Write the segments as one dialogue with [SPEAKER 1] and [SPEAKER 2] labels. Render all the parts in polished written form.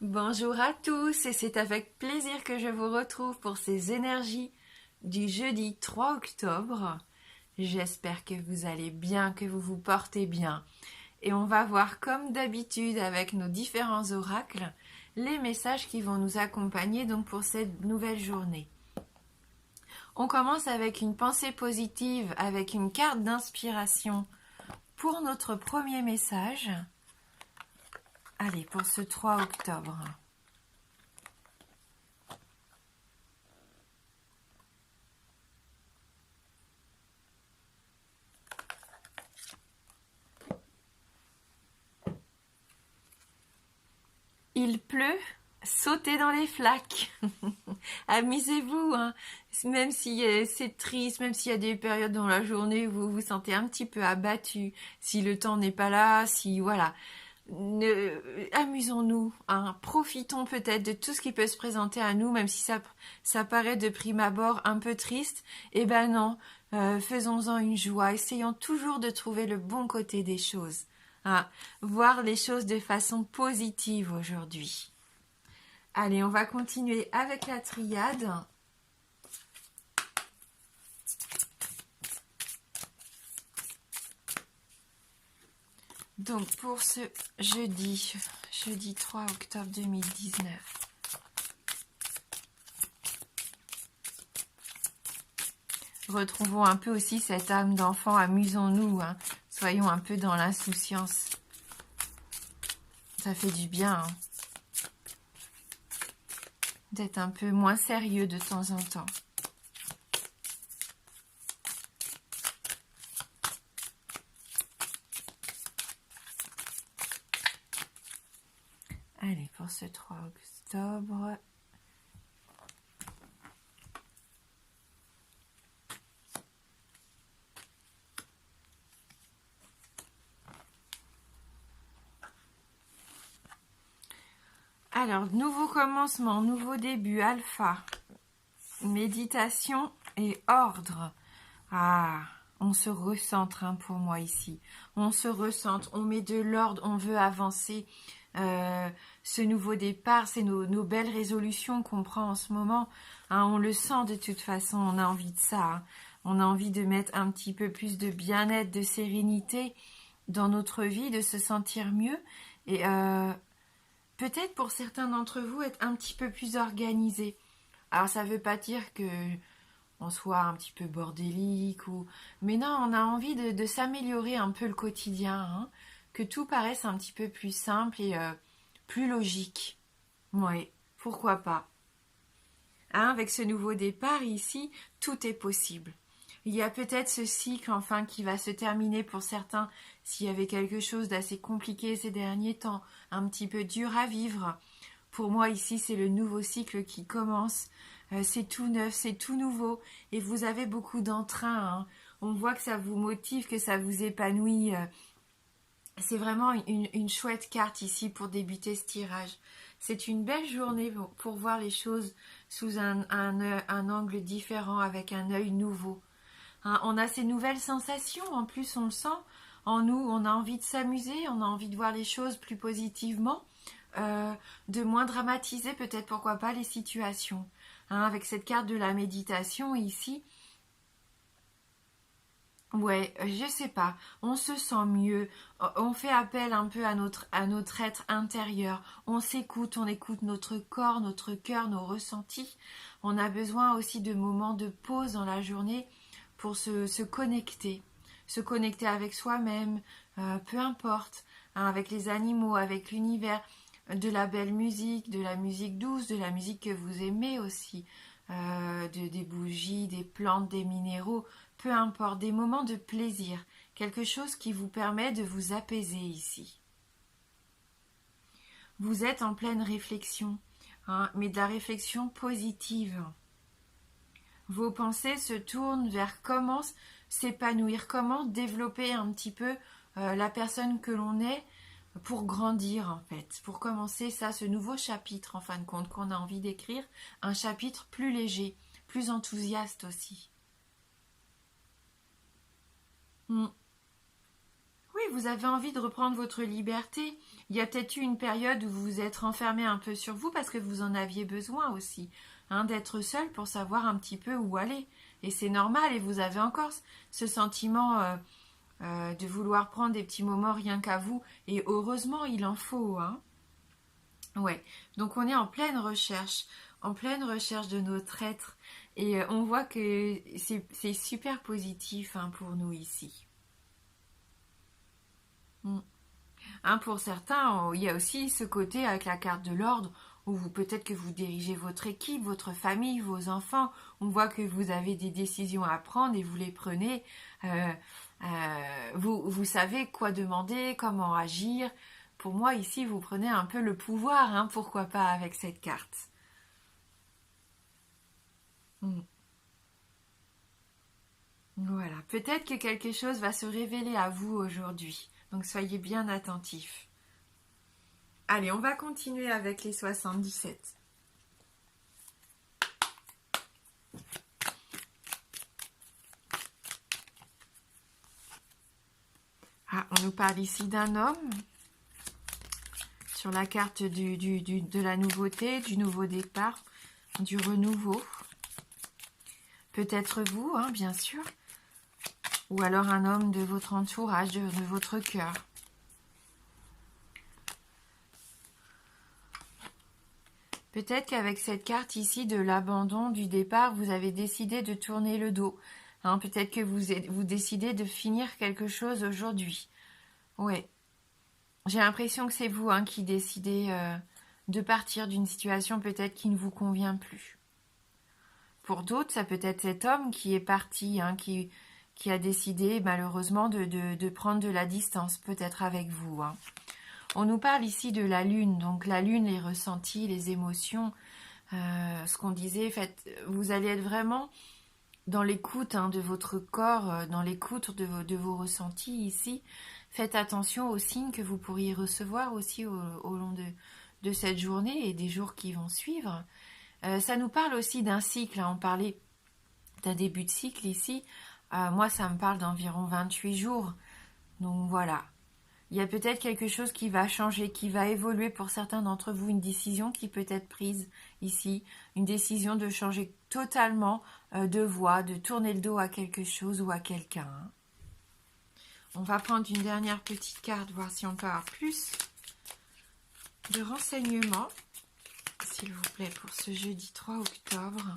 [SPEAKER 1] Bonjour à tous et c'est avec plaisir que je vous retrouve pour ces énergies du jeudi 3 octobre. J'espère que vous allez bien, que vous vous portez bien. Et on va voir comme d'habitude avec nos différents oracles les messages qui vont nous accompagner donc pour cette nouvelle journée. On commence avec une pensée positive, avec une carte d'inspiration pour notre premier message. Allez, pour ce 3 octobre. Il pleut, sautez dans les flaques. Amusez-vous, hein. Même si c'est triste, même s'il y a des périodes dans la journée où vous vous sentez un petit peu abattu, si le temps n'est pas là, si voilà. Amusons-nous, hein. Profitons peut-être de tout ce qui peut se présenter à nous, même si ça paraît de prime abord un peu triste. Eh ben non, faisons-en une joie, essayons toujours de trouver le bon côté des choses. Hein. Voir les choses de façon positive aujourd'hui. Allez, on va continuer avec la triade. Donc pour ce jeudi 3 octobre 2019. Retrouvons un peu aussi cette âme d'enfant, amusons-nous, hein. Soyons un peu dans l'insouciance. Ça fait du bien, hein, d'être un peu moins sérieux de temps en temps. Allez, pour ce 3 octobre. Alors, nouveau commencement, nouveau début, alpha, méditation et ordre. Ah, on se recentre, hein, pour moi ici. On se recentre, on met de l'ordre, on veut avancer. Ce nouveau départ, c'est nos belles résolutions qu'on prend en ce moment. Hein, on le sent de toute façon, on a envie de ça. Hein. On a envie de mettre un petit peu plus de bien-être, de sérénité dans notre vie, de se sentir mieux. Et peut-être pour certains d'entre vous, être un petit peu plus organisé. Alors ça ne veut pas dire que on soit un petit peu bordélique mais non, on a envie de s'améliorer un peu le quotidien, hein, que tout paraisse un petit peu plus simple et plus logique. Oui, pourquoi pas. Hein, avec ce nouveau départ ici, tout est possible. Il y a peut-être ce cycle enfin qui va se terminer pour certains s'il y avait quelque chose d'assez compliqué ces derniers temps, un petit peu dur à vivre. Pour moi ici c'est le nouveau cycle qui commence, c'est tout neuf, c'est tout nouveau et vous avez beaucoup d'entrain. Hein. On voit que ça vous motive, que ça vous épanouit. C'est vraiment une chouette carte ici pour débuter ce tirage. C'est une belle journée pour voir les choses sous un angle différent, avec un œil nouveau. Hein, on a ces nouvelles sensations, en plus on le sent en nous, on a envie de s'amuser, on a envie de voir les choses plus positivement, de moins dramatiser peut-être, pourquoi pas, les situations. Hein, avec cette carte de la méditation ici, ouais, je sais pas, on se sent mieux, on fait appel un peu à notre être intérieur, on s'écoute, on écoute notre corps, notre cœur, nos ressentis. On a besoin aussi de moments de pause dans la journée pour se connecter avec soi-même, peu importe, hein, avec les animaux, avec l'univers, de la belle musique, de la musique douce, de la musique que vous aimez aussi, des bougies, des plantes, des minéraux, peu importe, des moments de plaisir, quelque chose qui vous permet de vous apaiser ici. Vous êtes en pleine réflexion, hein, mais de la réflexion positive. Vos pensées se tournent vers comment s'épanouir, comment développer un petit peu la personne que l'on est pour grandir en fait, pour commencer ce nouveau chapitre en fin de compte qu'on a envie d'écrire, un chapitre plus léger, plus enthousiaste aussi. Oui, vous avez envie de reprendre votre liberté. Il y a peut-être eu une période où vous vous êtes renfermé un peu sur vous parce que vous en aviez besoin aussi, hein, d'être seul pour savoir un petit peu où aller. Et c'est normal, et vous avez encore ce sentiment de vouloir prendre des petits moments rien qu'à vous. Et heureusement, il en faut, hein. Ouais, donc on est en pleine recherche de notre être. Et on voit que c'est super positif, hein, pour nous ici. Mm. Hein, pour certains, il y a aussi ce côté avec la carte de l'ordre où peut-être que vous dirigez votre équipe, votre famille, vos enfants. On voit que vous avez des décisions à prendre et vous les prenez. Vous savez quoi demander, comment agir. Pour moi, ici, vous prenez un peu le pouvoir, hein, pourquoi pas avec cette carte. Mm. Voilà, peut-être que quelque chose va se révéler à vous aujourd'hui. Donc soyez bien attentifs. Allez, on va continuer avec les 77. Ah, on nous parle ici d'un homme sur la carte de la nouveauté, du nouveau départ, du renouveau. Peut-être vous, hein, bien sûr. Ou alors un homme de votre entourage, de votre cœur. Peut-être qu'avec cette carte ici de l'abandon, du départ, vous avez décidé de tourner le dos. Hein, peut-être que vous décidez de finir quelque chose aujourd'hui. Ouais. J'ai l'impression que c'est vous, hein, qui décidez de partir d'une situation peut-être qui ne vous convient plus. Pour d'autres, ça peut être cet homme qui est parti, hein, qui a décidé malheureusement de prendre de la distance peut-être avec vous, hein. On nous parle ici de la lune, donc la lune, les ressentis, les émotions, ce qu'on disait, vous allez être vraiment dans l'écoute, hein, de votre corps, dans l'écoute de vos ressentis ici. Faites attention aux signes que vous pourriez recevoir aussi au long de cette journée et des jours qui vont suivre. Ça nous parle aussi d'un cycle, hein. On parlait d'un début de cycle ici. Moi, ça me parle d'environ 28 jours. Donc voilà. Il y a peut-être quelque chose qui va changer, qui va évoluer pour certains d'entre vous, une décision qui peut être prise ici, une décision de changer totalement de voie, de tourner le dos à quelque chose ou à quelqu'un, hein. On va prendre une dernière petite carte, voir si on peut avoir plus de renseignements, s'il vous plaît, pour ce jeudi 3 octobre.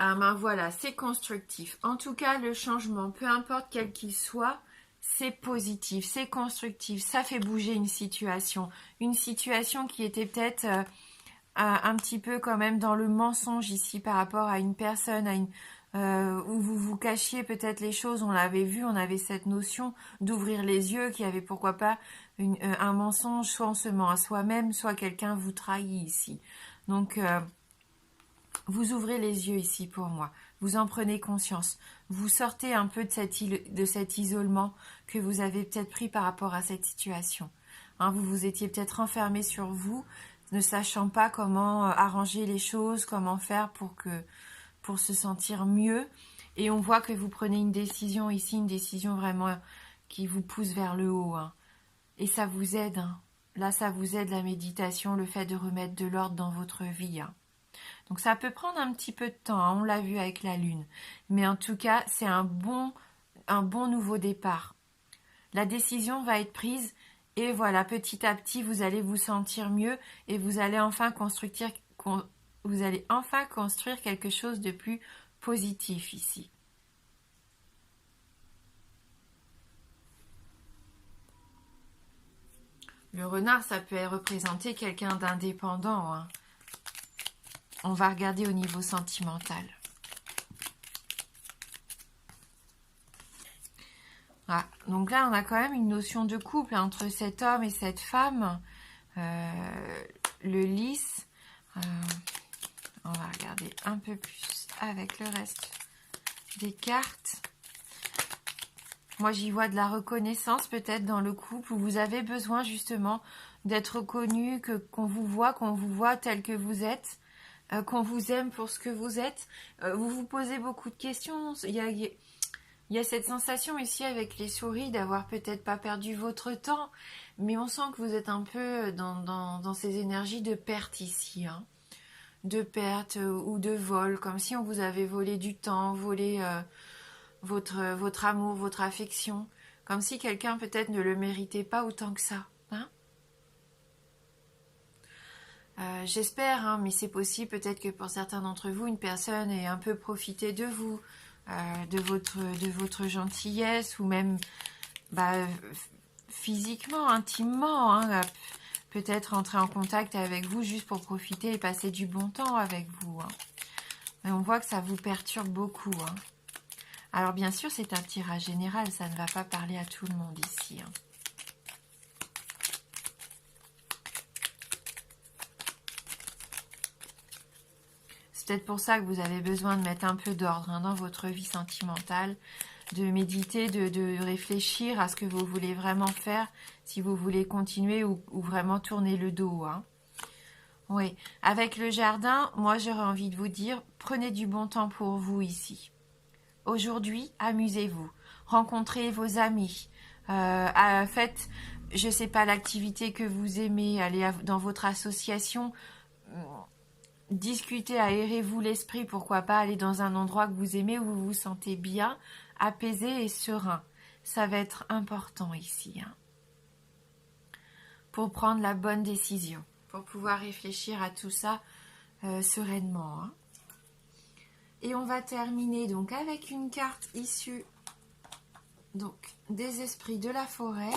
[SPEAKER 1] Ah ben voilà, c'est constructif. En tout cas, le changement, peu importe quel qu'il soit, c'est positif, c'est constructif. Ça fait bouger une situation qui était peut-être un petit peu quand même dans le mensonge ici par rapport à une personne, où vous vous cachiez peut-être les choses. On l'avait vu, on avait cette notion d'ouvrir les yeux, qui avait pourquoi pas un mensonge, soit on se ment à soi-même, soit quelqu'un vous trahit ici. Donc vous ouvrez les yeux ici pour moi, vous en prenez conscience, vous sortez un peu de cet isolement que vous avez peut-être pris par rapport à cette situation. Hein, vous vous étiez peut-être enfermé sur vous, ne sachant pas comment arranger les choses, comment faire pour se sentir mieux. Et on voit que vous prenez une décision ici, une décision vraiment qui vous pousse vers le haut, hein. Et ça vous aide, hein. Là, ça vous aide, la méditation, le fait de remettre de l'ordre dans votre vie, hein. Donc ça peut prendre un petit peu de temps, hein, on l'a vu avec la lune. Mais en tout cas, c'est un bon nouveau départ. La décision va être prise et voilà, petit à petit, vous allez vous sentir mieux et vous allez enfin construire quelque chose de plus positif ici. Le renard, ça peut représenter quelqu'un d'indépendant, hein. On va regarder au niveau sentimental. Ah, donc là, on a quand même une notion de couple, hein, entre cet homme et cette femme. Le lys. On va regarder un peu plus avec le reste des cartes. Moi, j'y vois de la reconnaissance peut-être dans le couple où vous avez besoin justement d'être reconnu, qu'on vous voit tel que vous êtes, qu'on vous aime pour ce que vous êtes. Vous vous posez beaucoup de questions. Il y a cette sensation ici avec les souris d'avoir peut-être pas perdu votre temps, mais on sent que vous êtes un peu dans ces énergies de perte ici, hein. De perte ou de vol, comme si on vous avait volé du temps, volé votre amour, votre affection, comme si quelqu'un peut-être ne le méritait pas autant que ça, hein. J'espère, hein, mais c'est possible peut-être que pour certains d'entre vous, une personne ait un peu profité de vous, de votre gentillesse, ou même physiquement, intimement, hein, peut-être entrer en contact avec vous juste pour profiter et passer du bon temps avec vous, hein. Mais on voit que ça vous perturbe beaucoup, hein. Alors bien sûr, c'est un tirage général, ça ne va pas parler à tout le monde ici, hein. C'est peut-être pour ça que vous avez besoin de mettre un peu d'ordre, hein, dans votre vie sentimentale, de méditer, de réfléchir à ce que vous voulez vraiment faire, si vous voulez continuer ou vraiment tourner le dos, hein. Oui, avec le jardin, moi j'aurais envie de vous dire, prenez du bon temps pour vous ici. Aujourd'hui, amusez-vous, rencontrez vos amis, faites, je sais pas, l'activité que vous aimez, allez dans votre association, discutez, aérez-vous l'esprit, pourquoi pas aller dans un endroit que vous aimez où vous vous sentez bien, apaisé et serein. Ça va être important ici, hein, pour prendre la bonne décision, pour pouvoir réfléchir à tout ça sereinement, hein. Et on va terminer donc avec une carte issue donc des esprits de la forêt.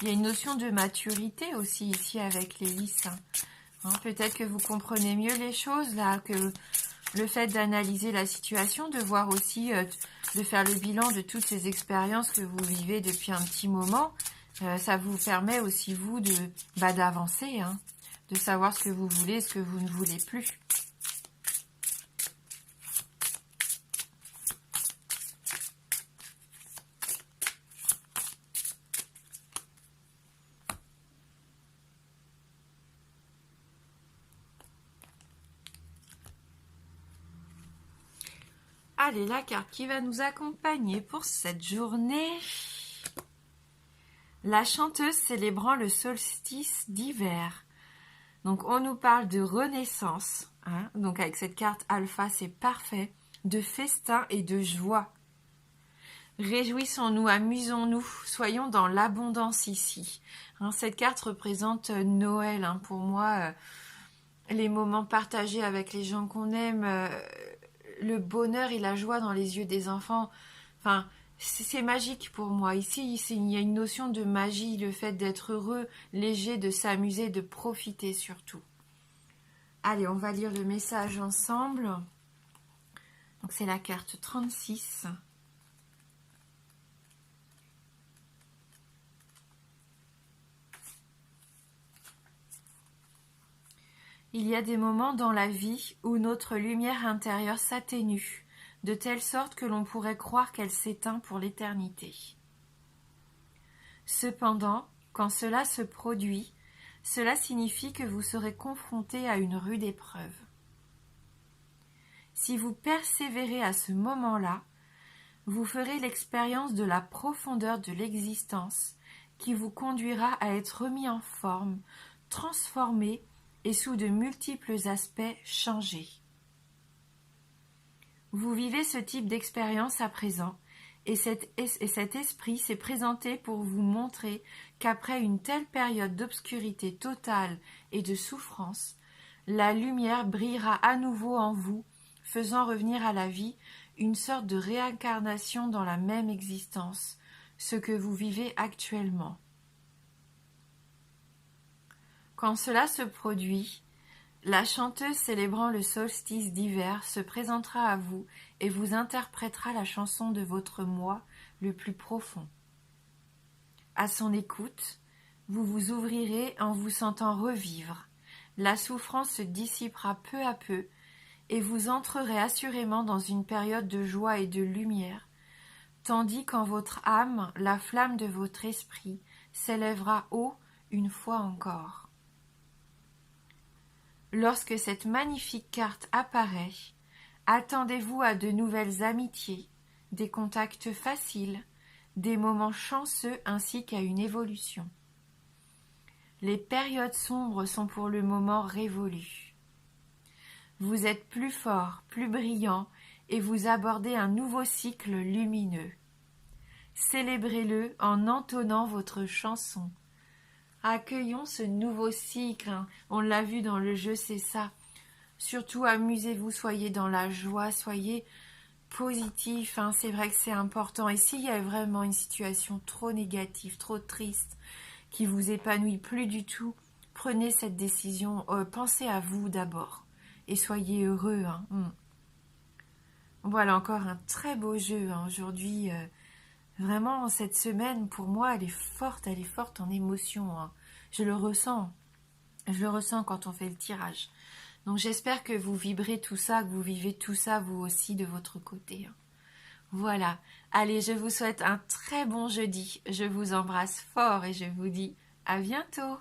[SPEAKER 1] Il y a une notion de maturité aussi ici avec les lys, hein. Peut-être que vous comprenez mieux les choses là, que le fait d'analyser la situation, de voir aussi, de faire le bilan de toutes ces expériences que vous vivez depuis un petit moment, ça vous permet aussi vous d'avancer, hein, de savoir ce que vous voulez, ce que vous ne voulez plus. Allez, la carte qui va nous accompagner pour cette journée. La chanteuse célébrant le solstice d'hiver. Donc, on nous parle de renaissance, hein. Donc, avec cette carte alpha, c'est parfait. De festin et de joie. Réjouissons-nous, amusons-nous, soyons dans l'abondance ici, hein. Cette carte représente Noël, hein, pour moi, les moments partagés avec les gens qu'on aime, le bonheur et la joie dans les yeux des enfants. Enfin, c'est magique pour moi. Ici, il y a une notion de magie, le fait d'être heureux, léger, de s'amuser, de profiter surtout. Allez, on va lire le message ensemble. Donc, c'est la carte 36. Il y a des moments dans la vie où notre lumière intérieure s'atténue, de telle sorte que l'on pourrait croire qu'elle s'éteint pour l'éternité. Cependant, quand cela se produit, cela signifie que vous serez confronté à une rude épreuve. Si vous persévérez à ce moment-là, vous ferez l'expérience de la profondeur de l'existence qui vous conduira à être remis en forme, transformé et sous de multiples aspects changés. Vous vivez ce type d'expérience à présent, et cet esprit s'est présenté pour vous montrer qu'après une telle période d'obscurité totale et de souffrance, la lumière brillera à nouveau en vous, faisant revenir à la vie une sorte de réincarnation dans la même existence, ce que vous vivez actuellement. Quand cela se produit, la chanteuse célébrant le solstice d'hiver se présentera à vous et vous interprétera la chanson de votre moi le plus profond. à son écoute, vous vous ouvrirez en vous sentant revivre. La souffrance se dissipera peu à peu et vous entrerez assurément dans une période de joie et de lumière, tandis qu'en votre âme, la flamme de votre esprit s'élèvera haut une fois encore. Lorsque cette magnifique carte apparaît, attendez-vous à de nouvelles amitiés, des contacts faciles, des moments chanceux ainsi qu'à une évolution. Les périodes sombres sont pour le moment révolues. Vous êtes plus fort, plus brillant et vous abordez un nouveau cycle lumineux. Célébrez-le en entonnant votre chanson. Accueillons ce nouveau cycle, hein. On l'a vu dans le jeu, c'est ça. Surtout amusez-vous, soyez dans la joie, soyez positif, hein. C'est vrai que c'est important. Et s'il y a vraiment une situation trop négative, trop triste, qui vous épanouit plus du tout, prenez cette décision, pensez à vous d'abord et soyez heureux, hein. Voilà encore un très beau jeu, hein. Aujourd'hui. Vraiment, cette semaine, pour moi, elle est forte en émotion, hein. Je le ressens quand on fait le tirage. Donc j'espère que vous vibrez tout ça, que vous vivez tout ça, vous aussi, de votre côté, hein. Voilà. Allez, je vous souhaite un très bon jeudi. Je vous embrasse fort et je vous dis à bientôt.